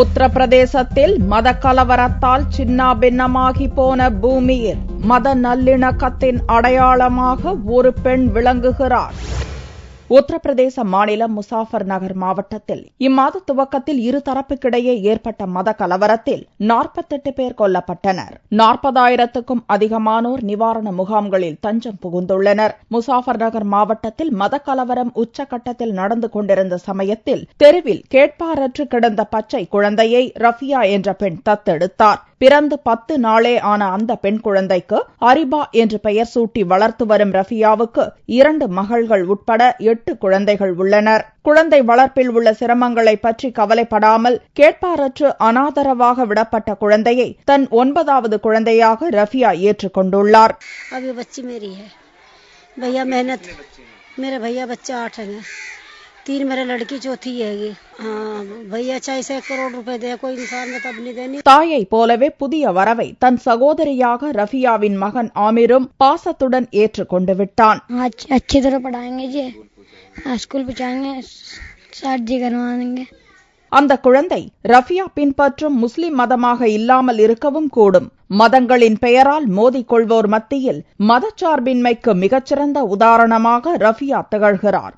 உத்தரப்பிரதேசத்தில் மத கலவரத்தால் சின்னாபின்னமாகி போன பூமியில் மத நல்லிணக்கத்தின் அடையாளமாக ஒரு பெண் விளங்குகிறார். உத்தரப்பிரதேச மாநிலம் முசாஃபர் நகர் மாவட்டத்தில் இம்மாத துவக்கத்தில் இருதரப்புக்கிடையே ஏற்பட்ட மத கலவரத்தில் 48 பேர் கொல்லப்பட்டனர். 40,000க்கும் அதிகமானோர் நிவாரண முகாம்களில் தஞ்சம் புகுந்துள்ளனர். முசாஃபர் நகர் மாவட்டத்தில் மத கலவரம் உச்சகட்டத்தில் நடந்து கொண்டிருந்த சமயத்தில் தெருவில் கேட்பாரற்று கிடந்த பச்சை குழந்தையை ரஃபியா என்ற பெண் தத்தெடுத்தார். பிறந்து 10 நாளே ஆன அந்த பெண் குழந்தைக்கு அரிபா என்று பெயர் சூட்டி வளர்த்து வரும் ரஃபியாவுக்கு 2 மகள்கள் உட்பட 8 குழந்தைகள் உள்ளனர். குழந்தை வளர்ப்பில் உள்ள சிரமங்களை பற்றி கவலைப்படாமல் கேட்பாரற்று அனாதரவாக விடப்பட்ட குழந்தையை தன் 9வது குழந்தையாக ரஃபியா ஏற்றுக்கொண்டுள்ளார். तीन मेरे लड़की चौथी है ये। भैया 6 करोड़ रुपए दे कोई इंसान ने तब नहीं देनी. தாயை போலவே புதிய வரவை தன் சகோதரியாக ரஃபியாவின் மகன் ஆமிரும் பாசத்துடன் ஏற்றுக்கொண்டு விட்டான். अच्छी तरह पढ़ाएंगे जी, स्कूल पहुंचाएंगे, शादी करवाएंगे. அந்த குழந்தை ரஃபியா பின்பற்றும் முஸ்லிம் மதமாக இல்லாமல் இருக்கவும் கூடும். மதங்களின் பெயரால் மோதிக்கொள்வோர் மத்தியில் மதச்சார்பின்மைக்கு மிகச்சிறந்த உதாரணமாக ரஃபியா திகழ்கிறார்.